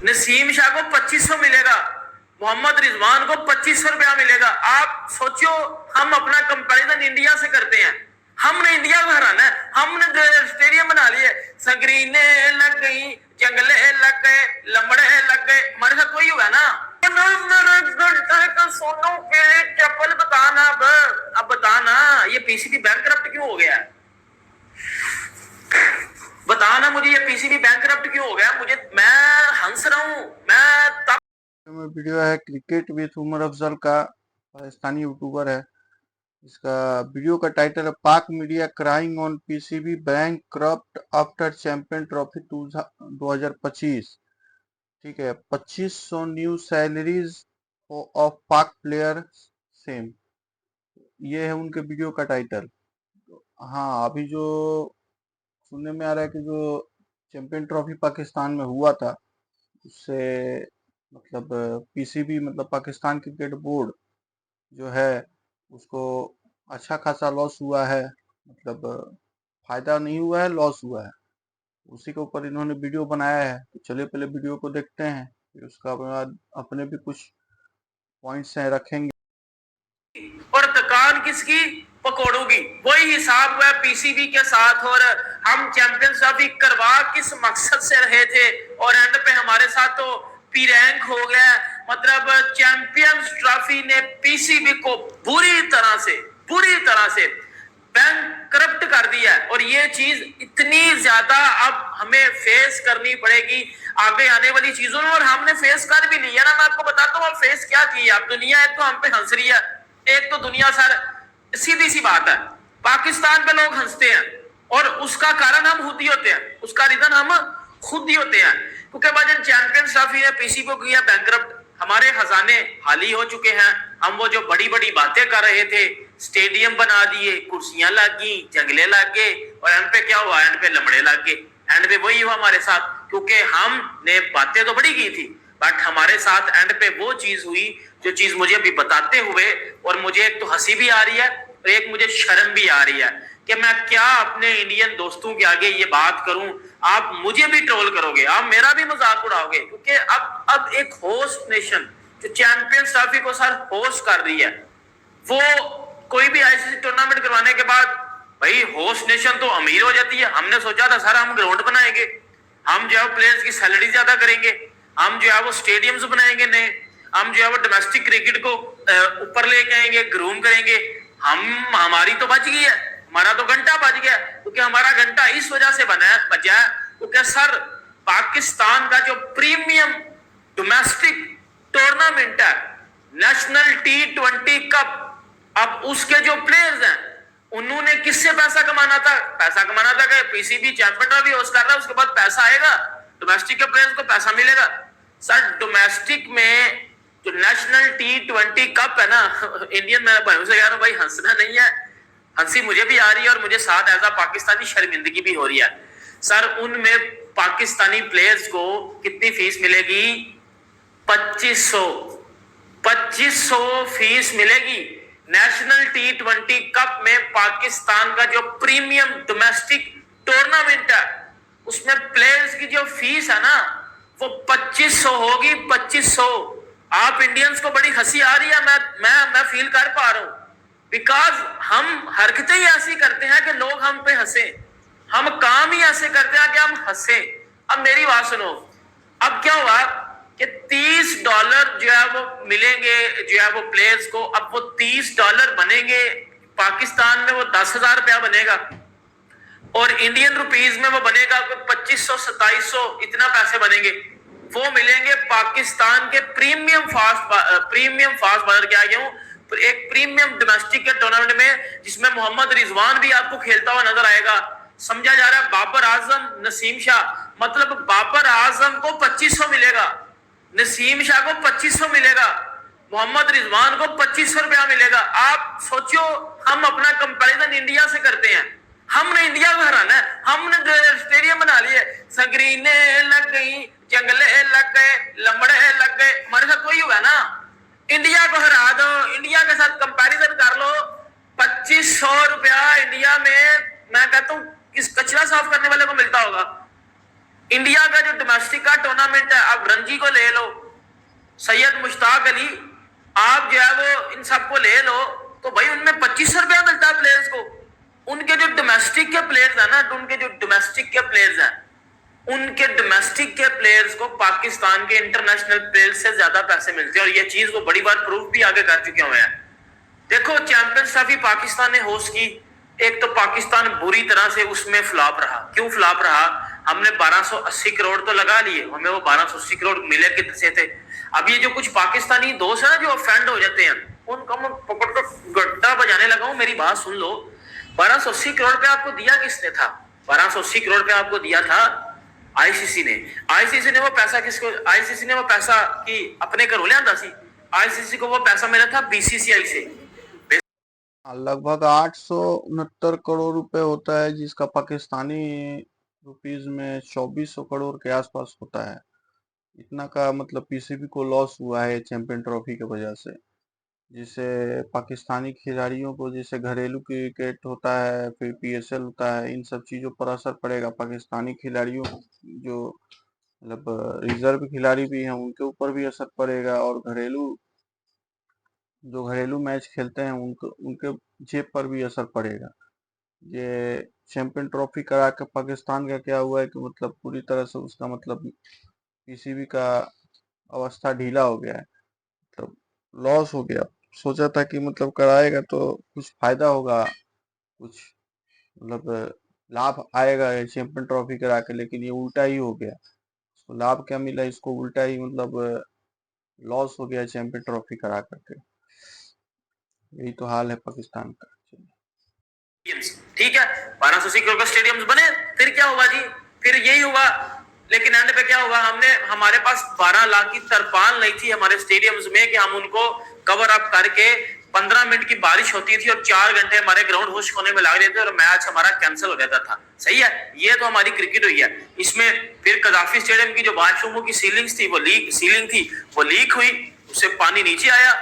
नसीम शाह को 2500 मिलेगा, मोहम्मद रिजवान को 2500 रुपया मिलेगा। आप सोचो, हम अपना कंपैरिजन इंडिया से करते हैं। हमने इंडिया को हराना है, हमने स्टेडियम बना लिए, संगरीने लग गई, जंगले लग गए, लमड़े लग गए, हमारे साथ वही हुआ ना। सोनों के लिए चप्पल बताना, अब बताना ये पीसीबी बैंकरप्ट क्यों हो गया है? बताना मुझे, ये पीसीबी बैंकरप्ट क्यों हो गया? मुझे, मैं हंस रहा हूं मैं तब। वीडियो है क्रिकेट विथ उमर अफजल का, पाकिस्तानी यूट्यूबर है। इसका वीडियो का टाइटल है पाक media crying on PCB bankrupt after champion trophy 2025। ठीक है, 2500 न्यू सैलरीज ऑफ पाक प्लेयर सेम, ये है उनके वीडियो का टाइटल। हाँ, अभी जो सुनने में आ रहा है कि जो चैंपियन ट्रॉफी पाकिस्तान में हुआ था, उससे मतलब पीसीबी मतलब पाकिस्तान क्रिकेट बोर्ड जो है उसको अच्छा खासा लॉस हुआ है। मतलब फायदा नहीं हुआ है, लॉस हुआ है। उसी के ऊपर इन्होंने वीडियो बनाया है, तो चलिए पहले वीडियो को देखते हैं, फिर उसका बाद अपने भी कुछ पॉइंट्स हैं रखेंगे। और दुकान किसकी? पकौड़ों की। वही हिसाब हुआ पीसीबी के साथ। और हम चैंपियंस ट्रॉफी करवा किस मकसद से रहे थे, और एंड पे हमारे साथ तो पी रैंक हो गया। मतलब चैंपियंस ट्रॉफी ने पीसीबी को बुरी तरह से बैंक करप्ट कर दिया है। और ये चीज इतनी ज्यादा अब हमें फेस करनी पड़ेगी आगे आने वाली चीजों में, और हमने फेस कर भी लिया ना। मैं आपको बताता हूँ फेस क्या किया। अब दुनिया एक तो हम पे हंस रही है, एक तो दुनिया सर, सीधी सी बात है, पाकिस्तान पे लोग हंसते हैं और उसका कारण हम खुद ही होते हैं, उसका रीजन हम खुद ही होते हैं। क्योंकि वजन चैंपियंस ट्रॉफी ने पीसी को किया बैंकरप्ट, हमारे खजाने खाली हो चुके हैं। हम वो जो बड़ी बड़ी बातें कर रहे थे, स्टेडियम बना दिए, कुर्सियां लग गई, जंगले लग गए, और एंड पे क्या हुआ? एंड पे लमड़े लग गए। एंड पे वही हुआ हमारे साथ, क्योंकि हमने बातें तो बड़ी की थी, बट हमारे साथ एंड पे वो चीज हुई जो चीज मुझे अभी बताते हुए, और मुझे एक तो हंसी भी आ रही है और एक मुझे शर्म भी आ रही है कि मैं क्या अपने इंडियन दोस्तों के आगे ये बात करूं। आप मुझे भी ट्रोल करोगे, आप मेरा भी मजाक उड़ाओगे, क्योंकि अब एक होस्ट नेशन जो चैंपियंस ट्रॉफी को सर होस्ट कर रही है, वो कोई भी आईसीसी टूर्नामेंट करवाने के बाद भाई होस्ट नेशन तो अमीर हो जाती है। हमने सोचा था सर हम ग्राउंड बनाएंगे, हम जो है प्लेयर्स की सैलरी ज्यादा करेंगे, हम जो है वो स्टेडियम्स बनाएंगे नए, हम जो है वो डोमेस्टिक क्रिकेट को ऊपर लेके आएंगे, ग्रूम करेंगे। हमारी तो बच गई है, हमारा तो घंटा बच गया, क्योंकि हमारा घंटा इस वजह से बचा है क्योंकि सर पाकिस्तान का जो प्रीमियम डोमेस्टिक टूर्नामेंट है, नेशनल T20 कप, अब उसके जो प्लेयर्स हैं उन्होंने किससे पैसा कमाना था? पैसा कमाना था कि पीसीबी चैंपियन ट्रॉफी होस्ट कर रहा है, उसके बाद पैसा आएगा, डोमेस्टिक के प्लेयर्स को पैसा मिलेगा। सर डोमेस्टिक में जो नेशनल T20 कप है ना, इंडियन, मैं भाइयों से कह रहा हूं भाई हंसना नहीं है, हंसी मुझे भी आ रही है और मुझे साथ एज पाकिस्तानी शर्मिंदगी भी हो रही है। सर उनमें पाकिस्तानी प्लेयर्स को कितनी फीस मिलेगी? 2500 फीस मिलेगी। नेशनल T20 कप में पाकिस्तान का जो प्रीमियम डोमेस्टिक टूर्नामेंट है, उसमें प्लेयर्स की जो फीस है ना, वो 2500 होगी। 2500। आप इंडियंस को बड़ी हंसी आ रही है, मैं फील कर पा रहा हूं, बिकॉज हम हरकतें ही ऐसी करते हैं कि लोग हम पे हंसे, हम काम ही ऐसे करते हैं कि हम हंसे। अब मेरी बात सुनो, अब क्या हुआ कि $30 जो है वो मिलेंगे जो है वो प्लेयर्स को। अब वो $30 बनेंगे, पाकिस्तान में वो 10,000 रुपया बनेगा, और इंडियन रुपीज में वो बनेगा 2500 2700, इतना पैसे बनेंगे। वो मिलेंगे पाकिस्तान के प्रीमियम फास्ट बॉलर के आगे हूं, एक प्रीमियम डोमेस्टिक के टूर्नामेंट में, जिसमें मोहम्मद रिजवान भी आपको खेलता हुआ नजर आएगा। समझा जा रहा है, बाबर आजम, नसीम शाह, मतलब बाबर आजम को 2500 मिलेगा, नसीम शाह को 2500 मिलेगा, मोहम्मद रिजवान को 2500 रुपया मिलेगा। आप सोचो, हम अपना कंपैरिजन इंडिया से करते हैं, हमने इंडिया को हराना है, हमने स्टेडियम बना लिए, संगरीने लग गई, जंगले लग गए, लमड़े लग गए, हमारे साथ वही हुआ ना। इंडिया को हरा दो, इंडिया के साथ कंपैरिजन कर लो। 2500 रुपया इंडिया में, मैं कहता हूं किस कचरा साफ करने वाले को मिलता होगा। इंडिया का जो डोमेस्टिक का टूर्नामेंट है, आप रणजी को ले लो, सैयद मुश्ताक अली, आप जो है वो इन सबको ले लो, तो भाई उनमें 2500 रुपया मिलता है प्लेयर्स को। उनके जो डोमेस्टिक के प्लेयर्स है ना, उनके जो डोमेस्टिक के प्लेयर्स हैं, उनके डोमेस्टिक के प्लेयर्स को पाकिस्तान के इंटरनेशनल प्लेयर्स से ज्यादा पैसे मिलते हैं, और ये चीज वो बड़ी बार प्रूफ भी आगे कर चुके हुए हैं। देखो, चैंपियंस ट्रॉफी पाकिस्तान ने होस्ट की, एक तो पाकिस्तान बुरी तरह से उसमें फ्लॉप रहा। क्यों फ्लॉप रहा? हमने 1280 करोड़ तो लगा लिए, हमें वो 1280 करोड़ मिले कितने से थे? अब ये जो कुछ पाकिस्तानी दोस्त है ना जो ऑफेंड हो जाते हैं, उनको मैं पकड़ कर गड्ढा बजाने लगा हूं। मेरी बात सुन लो, 1280 करोड़ पे आपको दिया किसने था? 1280 करोड़ पे आपको दिया था आईसीसी ने। आईसीसी ने वो पैसा किसको, आईसीसी ने वो पैसा की अपने घरों लिया सी। आईसीसी को वो पैसा मिला था बीसीसीआई से। लगभग 869 करोड़ रुपए होता है, जिसका पाकिस्तानी रुपीज में 2400 करोड़ के आसपास होता है। इतना का मतलब पीसीबी को लॉस हुआ है चैंपियन ट्रॉफी की वजह से, जिसे पाकिस्तानी खिलाड़ियों को, जैसे घरेलू क्रिकेट होता है, फिर पीएसएल होता है, इन सब चीजों पर असर पड़ेगा। पाकिस्तानी खिलाड़ियों जो मतलब रिजर्व खिलाड़ी भी हैं, उनके ऊपर भी असर पड़ेगा, और जो घरेलू मैच खेलते हैं उनके उनके जेब पर भी असर पड़ेगा। ये चैंपियन ट्रॉफी करा के पाकिस्तान का क्या हुआ है कि मतलब पूरी तरह से उसका मतलब पीसीबी का अवस्था ढीला हो गया है, मतलब लॉस हो गया। सोचा था कि मतलब कराएगा तो कुछ फायदा होगा, कुछ मतलब लाभ आएगा ये चैंपियन ट्रॉफी करा के, लेकिन ये उल्टा ही हो गया। इसको लाभ क्या मिला, इसको उल्टा ही मतलब लॉस हो गया चैंपियन ट्रॉफी करा करके। यही तो हाल है पाकिस्तान का। ठीक है, 1280 करोड़ का स्टेडियम्स बने, फिर क्या हुआ जी? फिर यही हुआ। लेकिन एंड पे क्या हुआ? हमारे पास 12 लाख की तरपाल नहीं थी हमारे स्टेडियम्स में कि हम उनको कवर अप करके 15 मिनट की बारिश होती थी और 4 घंटे हमारे ग्राउंड खुश्क होने में लग रहे थे और मैच हमारा कैंसिल हो जाता था। सही है, ये तो हमारी क्रिकेट हुई है। इसमें फिर कदाफी स्टेडियम की जो बाथरूमों की सीलिंग्स थी, वो लीक हुई, उससे पानी नीचे आया,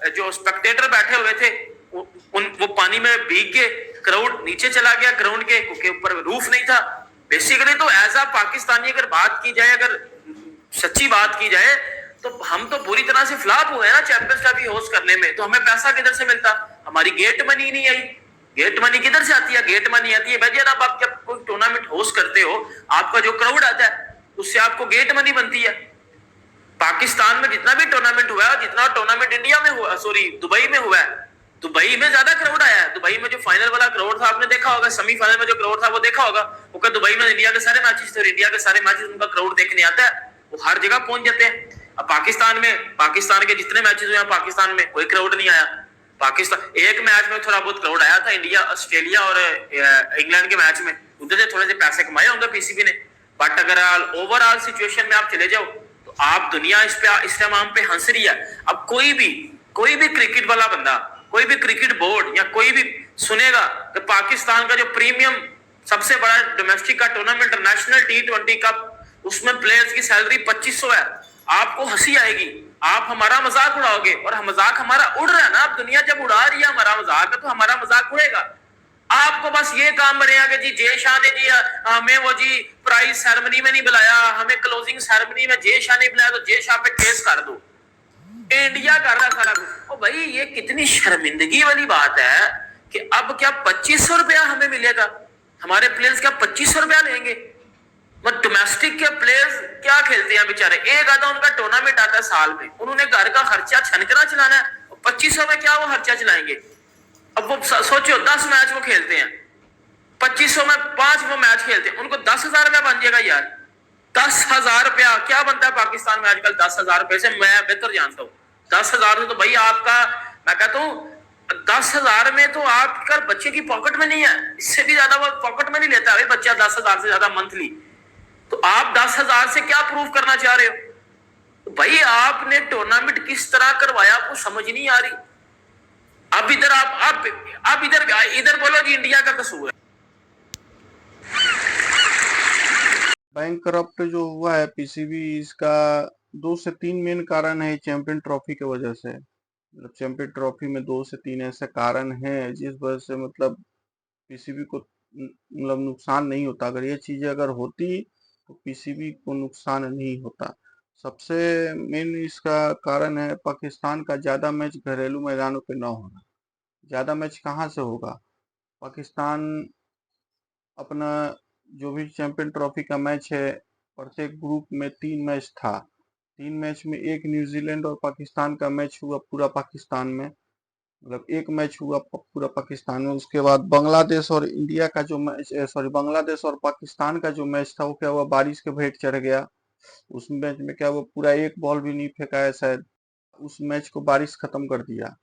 जो स्पेक्टेटर बैठे हुए थे वो पानी में भीग के, क्राउड नीचे चला गया ग्राउंड के ऊपर रूफ नहीं था। बेसिकली तो एज अ पाकिस्तानी अगर बात की जाए, अगर सच्ची बात की जाए, तो हम तो बुरी तरह से फ्लॉप हुए ना चैंपियंस ट्रॉफी होस्ट करने में। तो हमें पैसा किधर से मिलता? हमारी गेट मनी नहीं आई। गेट मनी किधर से आती है? गेट मनी आती है भाई जब आप जब कोई टूर्नामेंट होस्ट करते हो, आपका जो क्राउड आता है उससे आपको गेट मनी बनती है। पाकिस्तान में जितना भी टूर्नामेंट हुआ है, जितना टूर्नामेंट इंडिया में हुआ, सॉरी दुबई में हुआ है, दुबई में ज्यादा क्राउड आया है। दुबई में जो फाइनल वाला क्राउड था आपने देखा होगा, सेमीफाइनल में जो क्राउड था वो देखा होगा। वो दुबई में इंडिया के सारे मैचेस थे और इंडिया के सारे मैचेस उनका क्राउड देखने आता है, वो हर जगह पहुंच जाते हैं। अब पाकिस्तान में, पाकिस्तान के जितने मैचेस हुए हैं पाकिस्तान में कोई क्राउड नहीं आया। पाकिस्तान एक मैच में थोड़ा बहुत क्राउड आया था, इंडिया ऑस्ट्रेलिया और इंग्लैंड के मैच में, उधर से थोड़े से पैसे कमाए होंगे पीसीबी ने। बट अगर ओवरऑल सिचुएशन में आप चले जाओ तो आप दुनिया इस टाइम पे हंस रही है। अब कोई भी क्रिकेट वाला बंदा, कोई भी क्रिकेट बोर्ड या कोई भी सुनेगा कि पाकिस्तान का जो प्रीमियम सबसे बड़ा डोमेस्टिक का टूर्नामेंट नेशनल T20 कप, उसमें प्लेयर्स की सैलरी 2500 है, आपको हंसी आएगी, आप हमारा मजाक उड़ाओगे। और मजाक हमारा उड़ रहा है ना, अब दुनिया जब उड़ा रही है हमारा मजाक, तो हमारा मजाक उड़ेगा। आपको बस ये काम बनेगा कि जी जय शाह ने जी हमें वो जी प्राइज सेरेमनी में नहीं बुलाया, हमें क्लोजिंग सेरेमनी में जय शाह नहीं बुलाया, तो जय शाह पे केस कर दो। इंडिया कर रहा सारा कुछ। ओ भाई, ये कितनी शर्मिंदगी वाली बात है कि अब क्या 2500 रुपया हमें मिलेगा? हमारे प्लेयर्स क्या 2500 रुपया लेंगे? मतलब डोमेस्टिक के प्लेयर्स क्या खेलते हैं बेचारे, एक आधा उनका टूर्नामेंट आता है साल में, उन्होंने घर का खर्चा छनकना चलाना है, 2500 में क्या वो खर्चा चलाएंगे? अब वो सोचो 10 मैच वो खेलते हैं, 2500 में 5 वो मैच खेलते हैं, उनको 10,000 रुपया बन जाएगा यार। 10,000 रुपया क्या बनता है पाकिस्तान में आजकल? 10,000 रुपए से मैं बेहतर जानता हूँ। 10,000 से तो भाई आपका, मैं कहता हूँ 10,000 में तो आपका बच्चे की पॉकेट में नहीं है, इससे भी ज्यादा वो पॉकेट में नहीं लेता है बच्चा 10,000 से ज्यादा मंथली। तो आप 10,000 से क्या प्रूव करना चाह रहे हो? तो भाई आपने टूर्नामेंट किस तरह करवाया आपको समझ नहीं आ रही। अब इधर आप इधर बोलो जी इंडिया का कसूर है। बैंक करप्ट जो हुआ है पीसीबी, इसका 2 से 3 मेन कारण है चैंपियन ट्रॉफी की वजह से। मतलब चैंपियन ट्रॉफी में 2 से 3 ऐसे कारण हैं जिस वजह से मतलब पीसीबी को मतलब नुकसान नहीं होता। अगर ये चीजें अगर होती तो पीसीबी को नुकसान नहीं होता। सबसे मेन इसका कारण है पाकिस्तान का ज्यादा मैच घरेलू मैदानों पे न होना। ज्यादा मैच कहाँ से होगा? पाकिस्तान अपना जो भी चैंपियन ट्रॉफी का मैच है, प्रत्येक ग्रुप में 3 मैच था। 3 मैच में एक न्यूजीलैंड और पाकिस्तान का मैच हुआ पूरा पाकिस्तान में, मतलब एक मैच हुआ पूरा पाकिस्तान में। उसके बाद बांग्लादेश और इंडिया का जो मैच, सॉरी, बांग्लादेश और पाकिस्तान का जो मैच था वो क्या हुआ, बारिश के भेंट चढ़ गया। उस मैच में क्या हुआ, पूरा एक बॉल भी नहीं फेंका है शायद, उस मैच को बारिश खत्म कर दिया,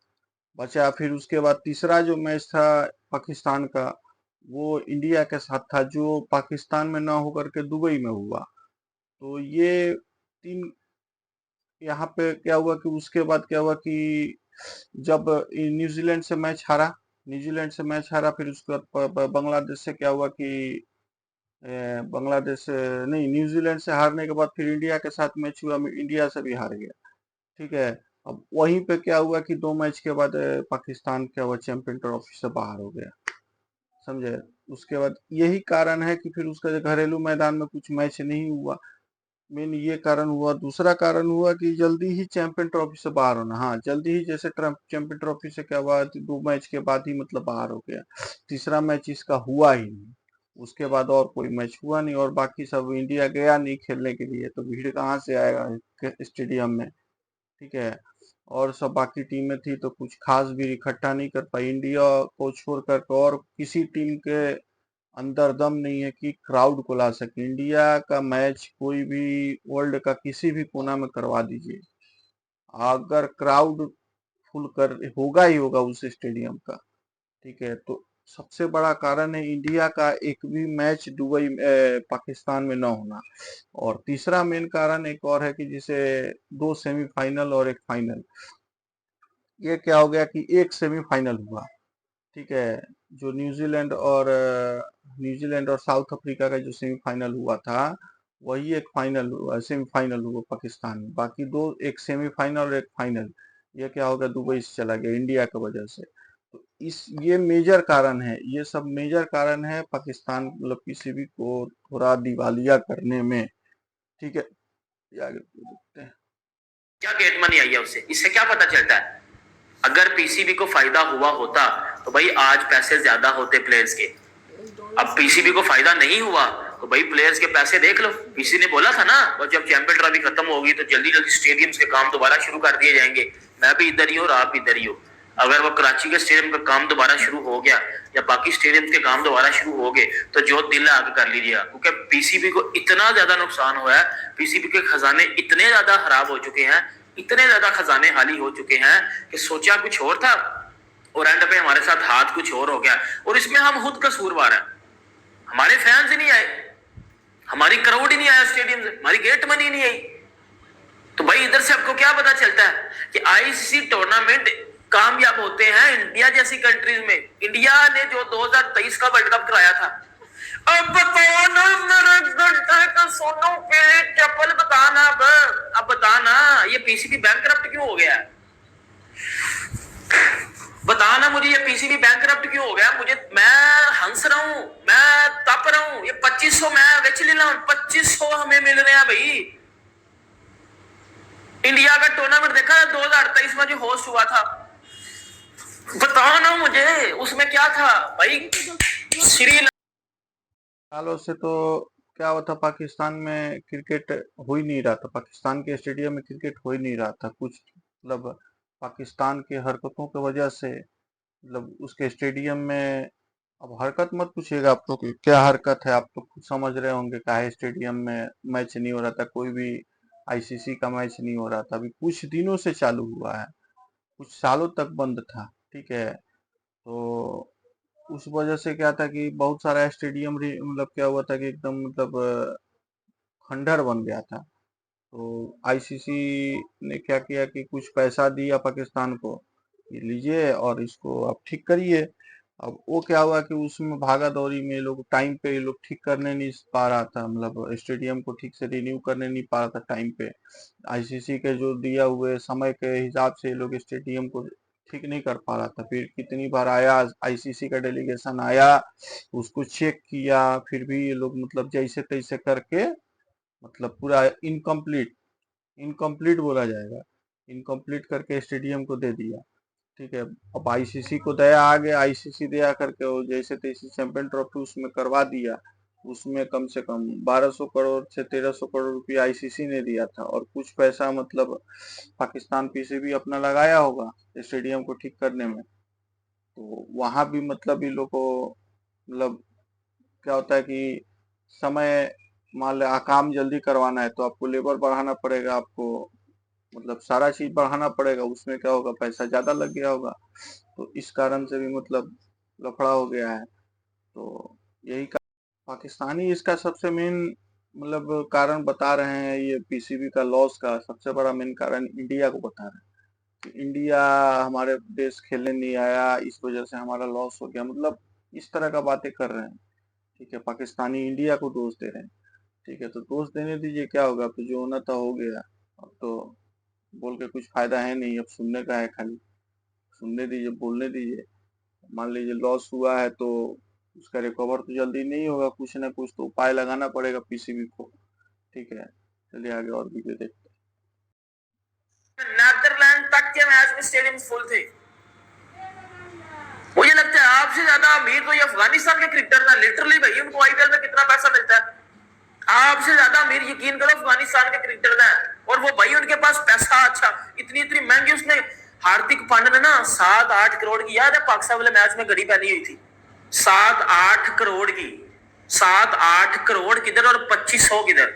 बचा। फिर उसके बाद तीसरा जो मैच था पाकिस्तान का, वो इंडिया के साथ था, जो पाकिस्तान में ना होकर के दुबई में हुआ। तो ये तीन, यहाँ पे क्या हुआ कि उसके बाद क्या हुआ कि जब न्यूजीलैंड से मैच हारा, न्यूजीलैंड से मैच हारा, फिर उसके बाद बांग्लादेश से क्या हुआ कि बांग्लादेश नहीं, न्यूजीलैंड से हारने के बाद फिर इंडिया के साथ मैच हुआ, इंडिया से भी हार गया। ठीक है। अब वहीं पे क्या हुआ कि 2 मैच के बाद पाकिस्तान क्या हुआ, चैंपियन ट्रॉफी से बाहर हो गया, समझे। उसके बाद यही कारण है कि फिर उसका जो घरेलू मैदान में कुछ मैच नहीं हुआ, मेन ये कारण हुआ। दूसरा कारण हुआ कि जल्दी ही चैंपियन ट्रॉफी से बाहर होना। हाँ, जल्दी ही, जैसे चैंपियन ट्रॉफी से क्या हुआ, 2 मैच के बाद ही मतलब बाहर हो गया। तीसरा मैच इसका हुआ ही नहीं, उसके बाद और कोई मैच हुआ नहीं, और बाकी सब इंडिया गया नहीं खेलने के लिए, तो भीड़ कहाँ से आएगा स्टेडियम में। ठीक है। और सब बाकी टीमें थी तो कुछ खास भी इकट्ठा नहीं कर पाई। इंडिया को छोड़ कर और किसी टीम के अंदर दम नहीं है कि क्राउड को ला सके। इंडिया का मैच कोई भी वर्ल्ड का किसी भी कोना में करवा दीजिए, अगर क्राउड फुल कर होगा ही होगा उस स्टेडियम का। ठीक है। तो सबसे बड़ा कारण है इंडिया का एक भी मैच दुबई पाकिस्तान में न होना। और तीसरा मेन कारण एक और है कि जैसे 2 सेमीफाइनल और एक फाइनल, ये क्या हो गया कि एक सेमीफाइनल हुआ। ठीक है। जो न्यूजीलैंड और साउथ अफ्रीका का जो सेमीफाइनल हुआ था, वही एक फाइनल हुआ, सेमीफाइनल हुआ पाकिस्तान में। बाकी दो, एक सेमीफाइनल और एक फाइनल, ये क्या हो गया, दुबई से चला गया इंडिया की वजह से। तो ये मेजर कारण है, ये सब मेजर कारण है पाकिस्तान मतलब पीसीबी को थोड़ा दिवालिया करने में। ठीक है। ये आगे देखते हैं। क्या गेट मनी आई है उससे, इससे क्या पता चलता है? अगर पीसीबी को फायदा हुआ होता तो भाई आज पैसे ज्यादा होते प्लेयर्स के। अब पीसीबी को फायदा नहीं हुआ तो भाई प्लेयर्स के पैसे देख लो। पीसी ने बोला था ना, और जब चैंपियन ट्रॉफी खत्म होगी तो जल्दी जल्दी स्टेडियम्स के काम दोबारा शुरू कर दिए जाएंगे। मैं भी इधर ही हूँ और आप इधर ही हो। अगर वो कराची के स्टेडियम का काम दोबारा शुरू हो गया या बाकी स्टेडियम के काम दोबारा शुरू हो गए तो जो दिल है आगे कर लीजिएगा, क्योंकि पीसीबी को इतना ज्यादा नुकसान हुआ है, पीसीबी के खजाने इतने ज्यादा खराब हो चुके हैं, इतने ज्यादा खजाने खाली हो चुके हैं कि सोचा कुछ और था और एंड पे हमारे साथ हाथ कुछ और हो गया। और इसमें हम खुद कसूरवार हैं, हमारे फैंस ही नहीं आए, हमारी क्राउड ही नहीं आया स्टेडियम से, हमारी गेट मनी नहीं आई। तो भाई इधर से आपको क्या पता चलता है कि आईसीसी टूर्नामेंट कामयाब होते हैं इंडिया जैसी कंट्रीज में। इंडिया ने जो 2023 का वर्ल्ड कप कराया था, अब बताओ ना मेरे घंटे का सोनू पीले चप्पल, बताना अब बताना ये पीसीबी बैंकरप्ट क्यों हो गया? बताना मुझे, ये पीसीबी बैंकरप्ट क्यों हो गया? मुझे, मैं हंस रहा हूं, मैं तप रहा हूं। ये 2500 मैं बेच ले रहा हूं, 2500 हमें मिल रहे हैं भाई। इंडिया का टूर्नामेंट देखा 2023 में जो होस्ट हुआ था, बताओ ना मुझे उसमें क्या था भाई? श्रीलंका सालों से तो क्या हुआ था, पाकिस्तान में क्रिकेट हो ही नहीं रहा था, पाकिस्तान के स्टेडियम में क्रिकेट हो ही नहीं रहा था। कुछ मतलब पाकिस्तान के हरकतों की वजह से, मतलब उसके स्टेडियम में, अब हरकत मत पूछिएगा, आप लोग क्या हरकत है आप तो खुद समझ रहे होंगे। काहे स्टेडियम में मैच नहीं हो रहा था, कोई भी आईसीसी का मैच नहीं हो रहा था। अभी कुछ दिनों से चालू हुआ है, कुछ सालों तक बंद था। ठीक है। तो उस वजह से क्या था कि बहुत सारा स्टेडियम मतलब क्या हुआ था कि एकदम मतलब खंडहर बन गया था। तो आईसीसी ने क्या किया कि कुछ पैसा दिया पाकिस्तान को, ये लीजिए और इसको आप ठीक करिए। अब वो क्या हुआ कि उसमें भागा दौड़ी में लोग टाइम पे, ये लोग ठीक करने नहीं पा रहा था, मतलब स्टेडियम को ठीक से रिन्यू करने नहीं पा रहा था टाइम पे। आईसीसी के जो दिया हुए समय के हिसाब से ये लोग स्टेडियम को ठीक नहीं कर पा रहा था। फिर कितनी बार आया आईसीसी का डेलीगेशन, आया उसको चेक किया, फिर भी ये लोग मतलब जैसे तैसे करके मतलब पूरा इनकम्प्लीट इनकम्प्लीट बोला जाएगा, इनकम्प्लीट करके स्टेडियम को दे दिया। ठीक है, अब आईसीसी को दया आ गया, आईसीसी दया करके वो जैसे तैसे चैंपियन ट्रॉफी उसमें करवा दिया। उसमें कम से कम 1200 करोड़ से 1300 करोड़ रुपया आईसीसी ने दिया था, और कुछ पैसा मतलब पाकिस्तान पीसीबी अपना लगाया होगा स्टेडियम को ठीक करने में। तो वहां भी मतलब इन लोग को मतलब क्या होता है कि समय, मान ले काम जल्दी करवाना है तो आपको लेबर बढ़ाना पड़ेगा, आपको मतलब सारा चीज बढ़ाना पड़ेगा, उसमें क्या होगा, पैसा ज्यादा लग गया होगा। तो इस कारण से भी मतलब लफड़ा हो गया है। तो यही पाकिस्तानी इसका सबसे मेन मतलब कारण बता रहे हैं, ये पीसीबी का लॉस का सबसे बड़ा मेन कारण इंडिया को बता रहे हैं कि इंडिया हमारे देश खेलने नहीं आया, इस वजह से हमारा लॉस हो गया, मतलब इस तरह का बातें कर रहे हैं। ठीक है, पाकिस्तानी इंडिया को दोष दे रहे हैं। ठीक है, तो दोष देने दीजिए, क्या होगा, अब तो जो होना था हो गया। अब तो बोल के कुछ फायदा है नहीं, अब सुनने का है खाली, सुनने दीजिए, बोलने दीजिए। मान लीजिए लॉस हुआ है तो उसका रिकवर तो जल्दी नहीं होगा, कुछ ना कुछ तो उपाय लगाना पड़ेगा पीसीबी को। ठीक है, चलिए आगे और वीडियो देखते नीदरलैंड तक के मैच में स्टेडियम फुल थे। मुझे लगता है आपसे ज्यादा अमीर तो ये अफगानिस्तान के क्रिकेटर था। लिटरली भाई उनको आईपीएल में कितना पैसा मिलता है, आपसे ज्यादा अमीर यकीन करो अफगानिस्तान के क्रिकेटर हैं। और वो भाई उनके पास पैसा, अच्छा इतनी इतनी महंगी, उसने हार्दिक पांड्या ने ना 7-8 करोड़ की, याद है पाकिस्तान वाले मैच में घड़ी पहनी हुई थी 7-8 करोड़ की। 7-8 करोड़ किधर और 2500 किधर।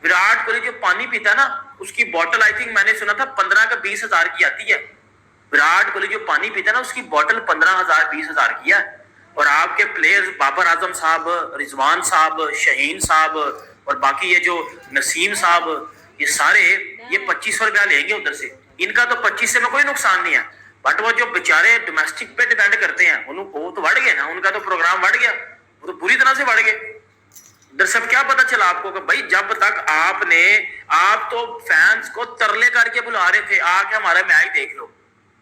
विराट कोहली जो पानी पीता है ना, उसकी बोतल आई थिंक मैंने सुना था 15 का 20 हजार की आती है। विराट कोहली जो पानी पीता है ना, उसकी बोतल 15 हजार 20 हजार की है। और आपके प्लेयर्स बाबर आजम साहब, रिजवान साहब, शहीन साहब और बाकी ये जो नसीम साहब, ये सारे ये 2500 रुपया लेंगे उधर से। इनका तो 25 से में कोई नुकसान नहीं है, बट वो जो बेचारे डोमेस्टिक पे डिपेंड करते हैं उनको तो बढ़ गए ना, उनका तो प्रोग्राम बढ़ गया, वो तो पूरी तरह से बढ़ गए। दरअसल क्या पता चला आपको कि भाई जब तक आप तो फैंस को तरले करके बुला रहे थे, आके हमारा मैच देख लो,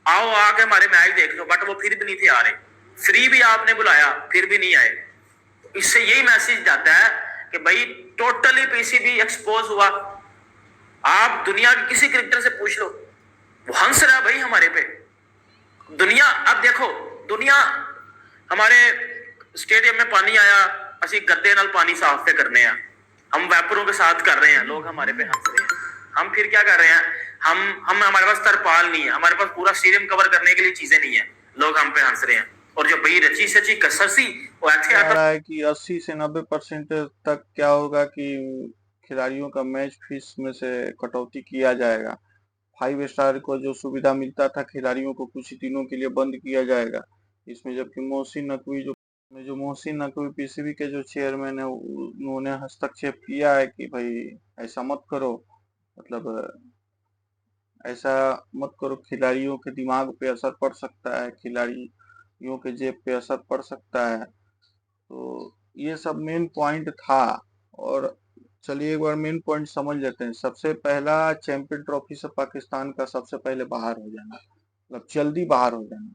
आओ आके हमारे मैच देख लो, बट वो फिर भी नहीं थे आ रहे। फ्री भी आपने बुलाया फिर भी नहीं आए। इससे यही मैसेज जाता है कि भाई टोटली पीसीबी एक्सपोज हुआ। आप दुनिया के किसी क्रिकेटर से पूछ लो, वो हंस रहा है भाई हमारे पे। दुनिया अब देखो, दुनिया हमारे स्टेडियम में पानी आया, ਅਸੀਂ गद्दे नाल पानी साफ पे करने हैं, हम वैपरों के साथ कर रहे हैं, लोग हमारे पे हंस रहे हैं। हम फिर क्या कर रहे हैं, हम हमारे पास तरपाल नहीं है, हमारे पास पूरा स्टेडियम कवर करने के लिए चीजें नहीं है, लोग हम पे हंस रहे हैं। और जो भाई रची सची कसरसी वो ऐसे आ रहा है कि 80 से 90% तक क्या होगा कि खिलाड़ियों का मैच फीस में से कटौती किया जाएगा। 5 स्टार को जो सुविधा मिलता था खिलाड़ियों को, कुछ दिनों के लिए बंद किया जाएगा इसमें। जबकि मोहसिन नकवी पीसीबी के जो चेयरमैन है, उन्होंने हस्तक्षेप किया है कि भाई ऐसा मत करो, मतलब ऐसा मत करो, खिलाड़ियों के दिमाग पे असर पड़ सकता है, खिलाड़ियों के जेब पे असर पड़ सकता है। तो ये सब मेन पॉइंट था। और चलिए एक बार मेन पॉइंट समझ लेते हैं। सबसे पहला, चैंपियन ट्रॉफी से पाकिस्तान का सबसे पहले बाहर हो जाना, मतलब जल्दी बाहर हो जाना,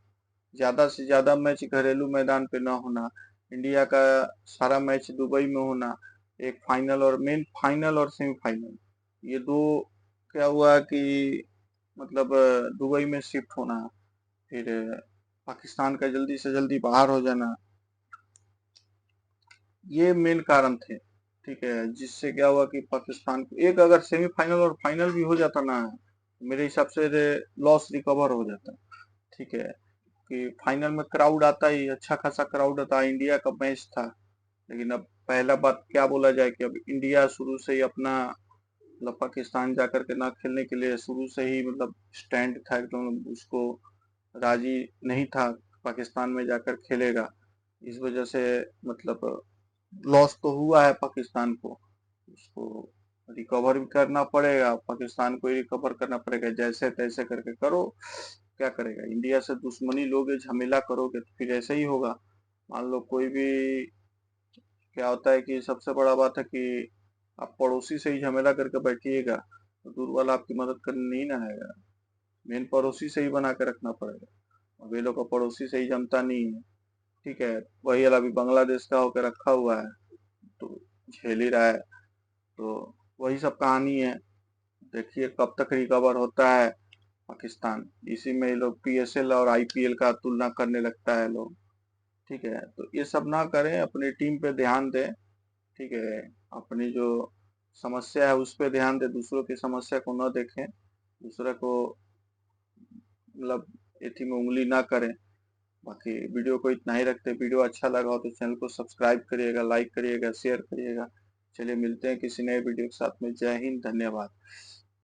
ज्यादा से ज्यादा मैच घरेलू मैदान पे ना होना, इंडिया का सारा मैच दुबई में होना, एक फाइनल और मेन फाइनल और सेमीफाइनल, ये दो क्या हुआ कि मतलब दुबई में शिफ्ट होना, फिर पाकिस्तान का जल्दी से जल्दी बाहर हो जाना, ये मेन कारण थे। ठीक है, जिससे क्या हुआ कि पाकिस्तान को एक अगर सेमीफाइनल और फाइनल भी हो जाता ना, मेरे हिसाब से लॉस रिकवर हो जाता। ठीक है, कि फाइनल में क्राउड आता ही, अच्छा खासा क्राउड आता, इंडिया का मैच था। लेकिन अब पहला बात क्या बोला जाए कि अब इंडिया शुरू से ही अपना मतलब पाकिस्तान जाकर के ना खेलने के लिए शुरू से ही मतलब स्टैंड था एकदम, उसको राजी नहीं था पाकिस्तान में जाकर खेलेगा। इस वजह से मतलब लॉस तो हुआ है पाकिस्तान को, उसको रिकवर भी करना पड़ेगा, पाकिस्तान को ही रिकवर करना पड़ेगा, जैसे तैसे करके करो। क्या करेगा, इंडिया से दुश्मनी लोगे, झमेला करोगे तो फिर ऐसे ही होगा। मान लो कोई भी, क्या होता है कि सबसे बड़ा बात है कि आप पड़ोसी से ही झमेला करके बैठिएगा तो दूर वाला आपकी मदद करने नहीं ना आएगा। मेन पड़ोसी से ही बना के रखना पड़ेगा। अब ये लोग का पड़ोसी से ही जमता नहीं है। ठीक है, वही वाला भी बांग्लादेश का होकर रखा हुआ है तो झेल ही रहा है। तो वही सब कहानी है। देखिए कब तक रिकवर होता है पाकिस्तान। इसी में ये लोग पीएसएल और आईपीएल का तुलना करने लगता है लोग। ठीक है, तो ये सब ना करें, अपनी टीम पे ध्यान दें। ठीक है, अपनी जो समस्या है उस पे ध्यान दें, दूसरों की समस्या को न देखें, दूसरे को मतलब एथी में उंगली ना करें। बाकी वीडियो को इतना ही रखते हैं। वीडियो अच्छा लगा हो तो चैनल को सब्सक्राइब करिएगा, लाइक करिएगा, शेयर करिएगा। चलिए मिलते हैं किसी नए वीडियो के साथ में। जय हिंद, धन्यवाद।